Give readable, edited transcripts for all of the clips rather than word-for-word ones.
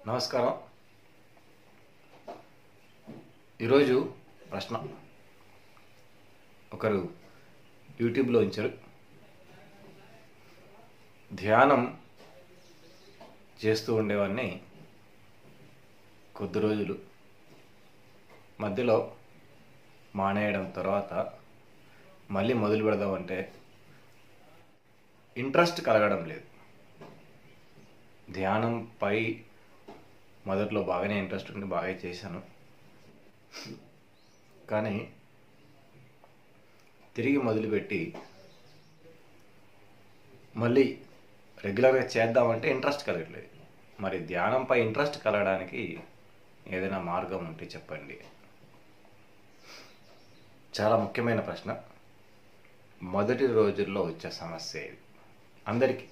నమస్కారం. ఈరోజు ప్రశ్న ఒకరు యూట్యూబ్లో ఉంచారు. ధ్యానం చేస్తూ ఉండేవాడిని కొద్ది రోజులు, మధ్యలో మానేయడం, తర్వాత మళ్ళీ మొదలు పెడదామంటే ఇంట్రెస్ట్ కలగడం లేదు. ధ్యానంపై మొదట్లో బాగానే ఇంట్రెస్ట్ ఉండి బాగా చేశాను, కానీ తిరిగి మొదలుపెట్టి మళ్ళీ రెగ్యులర్గా చేద్దామంటే ఇంట్రెస్ట్ కలగట్లేదు. మరి ధ్యానంపై ఇంట్రెస్ట్ కలగడానికి ఏదైనా మార్గం ఉంటే చెప్పండి. చాలా ముఖ్యమైన ప్రశ్న. మొదటి రోజుల్లో వచ్చే సమస్య ఇది అందరికీ.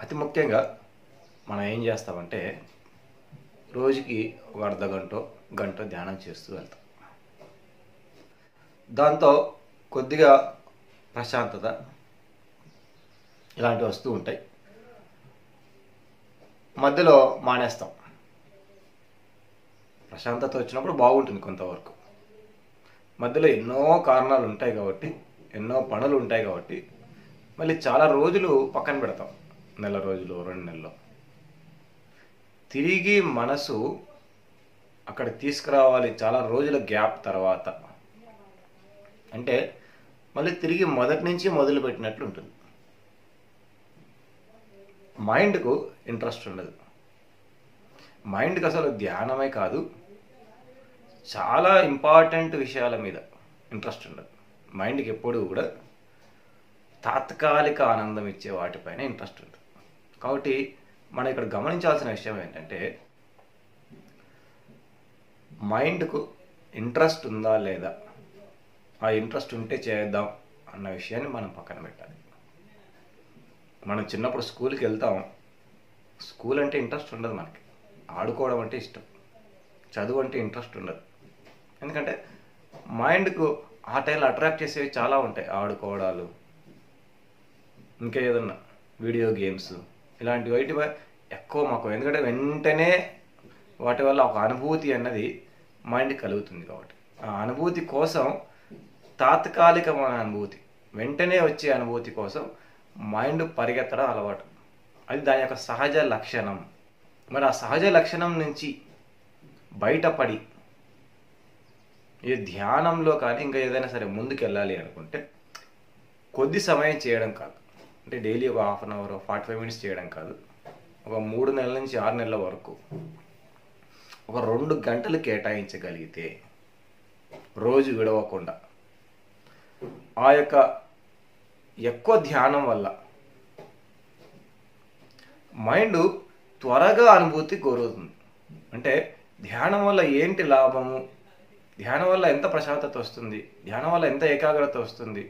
అతి ముఖ్యంగా మనం ఏం చేస్తామంటే రోజుకి ఒక అర్ధ గంట ధ్యానం చేస్తూ వెళ్తాం. దాంతో కొద్దిగా ప్రశాంతత ఇలాంటివి వస్తూ ఉంటాయి. మధ్యలో మానేస్తాం. ప్రశాంతత వచ్చినప్పుడు బాగుంటుంది కొంతవరకు. మధ్యలో ఎన్నో కారణాలు ఉంటాయి కాబట్టి, ఎన్నో పనులు ఉంటాయి కాబట్టి మళ్ళీ చాలా రోజులు పక్కన పెడతాం. నెల రోజులు, 2 నెలలు. తిరిగి మనసు అక్కడ తీసుకురావాలి చాలా రోజుల గ్యాప్ తర్వాత. అంటే మళ్ళీ తిరిగి మొదటి నుంచి మొదలుపెట్టినట్లు ఉంటుంది. మైండ్కు ఇంట్రెస్ట్ ఉండదు. మైండ్కి అసలు ధ్యానమే కాదు, చాలా ఇంపార్టెంట్ విషయాల మీద ఇంట్రెస్ట్ ఉండదు. మైండ్కి ఎప్పుడూ కూడా తాత్కాలిక ఆనందం ఇచ్చే వాటిపైన ఇంట్రెస్ట్ ఉంటుంది. కాబట్టి మనం ఇక్కడ గమనించాల్సిన విషయం ఏంటంటే, మైండ్కు ఇంట్రెస్ట్ ఉందా లేదా, ఆ ఇంట్రెస్ట్ ఉంటే చేద్దాం అన్న విషయాన్ని మనం పక్కన పెట్టాలి. మనం చిన్నప్పుడు స్కూల్కి వెళ్తాం. స్కూల్ అంటే ఇంట్రెస్ట్ ఉండదు మనకి. ఆడుకోవడం అంటే ఇష్టం, చదువు అంటే ఇంట్రెస్ట్ ఉండదు. ఎందుకంటే మైండ్కు ఆ టైంలో అట్రాక్ట్ చేసేవి చాలా ఉంటాయి. ఆడుకోవడాలు, ఇంకా ఏదన్నా వీడియో గేమ్స్, ఇలాంటి వాటి ఎక్కువ మాకు. ఎందుకంటే వెంటనే వాటి వల్ల ఒక అనుభూతి అన్నది మైండ్కి కలుగుతుంది. కాబట్టి ఆ అనుభూతి కోసం, తాత్కాలికమైన అనుభూతి, వెంటనే వచ్చే అనుభూతి కోసం మైండ్ పరిగెత్తడం అలవాటు. అది దాని యొక్క సహజ లక్షణం. మరి ఆ సహజ లక్షణం నుంచి బయటపడి ఈ ధ్యానంలో కానీ ఇంకా ఏదైనా సరే ముందుకు వెళ్ళాలి అనుకుంటే కొద్ది సమయం చేయడం కాదు. అంటే డైలీ ఒక 1/2 అవర్, 45 మినిట్స్ చేయడం కాదు. ఒక 3 నెలల నుంచి 6 నెలల వరకు ఒక 2 గంటలు కేటాయించగలిగితే రోజు విడవకుండా, ఆ యొక్క ఎక్కువ ధ్యానం వల్ల మైండ్ త్వరగా అనుభూతి కోరుతుంది. అంటే ధ్యానం వల్ల ఏంటి లాభము, ధ్యానం వల్ల ఎంత ప్రశాంతత వస్తుంది, ధ్యానం వల్ల ఎంత ఏకాగ్రత వస్తుంది,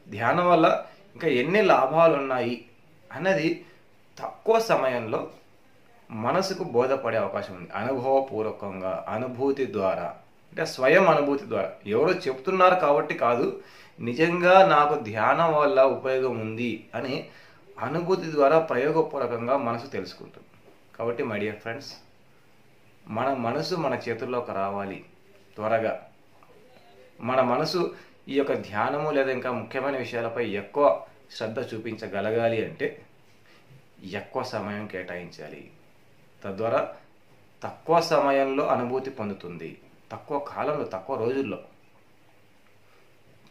ధ్యానం వల్ల ఇంకా ఎన్ని లాభాలు ఉన్నాయి అన్నది తక్కువ సమయంలో మనసుకు బోధపడే అవకాశం ఉంది. అనుభవపూర్వకంగా, అనుభూతి ద్వారా, అంటే స్వయం అనుభూతి ద్వారా. ఎవరో చెప్తున్నారు కాబట్టి కాదు, నిజంగా నాకు ధ్యానం వల్ల ఉపయోగం ఉంది అని అనుభూతి ద్వారా ప్రయోగపూర్వకంగా మనసు తెలుసుకుంటుంది. కాబట్టి మై డియర్ ఫ్రెండ్స్, మన మనసు మన చేతుల్లోకి రావాలి త్వరగా. మన మనసు ఈ యొక్క ధ్యానము లేదా ఇంకా ముఖ్యమైన విషయాలపై ఎక్కువ శ్రద్ధ చూపించగలగాలి అంటే ఎక్కువ సమయం కేటాయించాలి. తద్వారా తక్కువ సమయంలో అనుభూతి పొందుతుంది, తక్కువ కాలంలో, తక్కువ రోజుల్లో.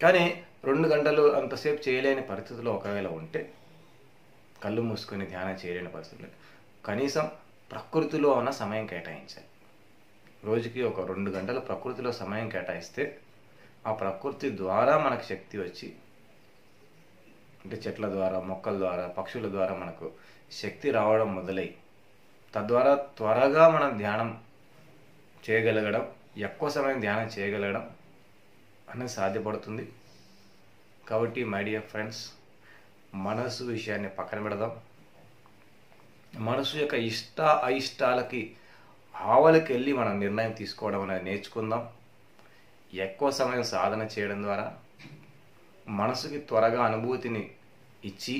కానీ 2 గంటలు అంతసేపు చేయలేని పరిస్థితుల్లో ఒకవేళ ఉంటే, కళ్ళు మూసుకొని ధ్యానం చేయలేని పరిస్థితుల్లో కనీసం ప్రకృతిలో ఉన్న సమయం కేటాయించాలి. రోజుకి ఒక 2 గంటలు ప్రకృతిలో సమయం కేటాయిస్తే ఆ ప్రకృతి ద్వారా మనకు శక్తి వచ్చి, అంటే చెట్ల ద్వారా, మొక్కల ద్వారా, పక్షుల ద్వారా మనకు శక్తి రావడం మొదలై, తద్వారా త్వరగా మనం ధ్యానం చేయగలగడం, ఎక్కువ సమయం ధ్యానం చేయగలగడం అనేది సాధ్యపడుతుంది. కాబట్టి మై డియర్ ఫ్రెండ్స్, మనసు విషయాన్ని పక్కన పెడదాం. మనసు యొక్క ఇష్ట అయిష్టాలకి ఆవలికి వెళ్ళి మనం నిర్ణయం తీసుకోవడం అనేది నేర్చుకుందాం. ఎక్కువ సమయం సాధన చేయడం ద్వారా మనసుకి త్వరగా అనుభూతిని ఇచ్చి,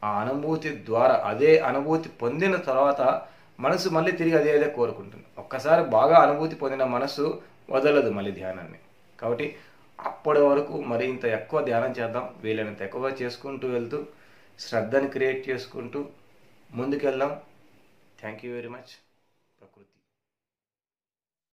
ఆ అనుభూతి ద్వారా, అదే అనుభూతి పొందిన తర్వాత మనసు మళ్ళీ తిరిగి అదే కోరుకుంటుంది. ఒక్కసారి బాగా అనుభూతి పొందిన మనసు వదలదు మళ్ళీ ధ్యానాన్ని. కాబట్టి అప్పటి వరకు మరింత ఎక్కువ ధ్యానం చేద్దాం, వీలైనంత ఎక్కువగా చేసుకుంటూ వెళ్తూ శ్రద్ధని క్రియేట్ చేసుకుంటూ ముందుకెళ్దాం. Thank you very much. ప్రకృతి.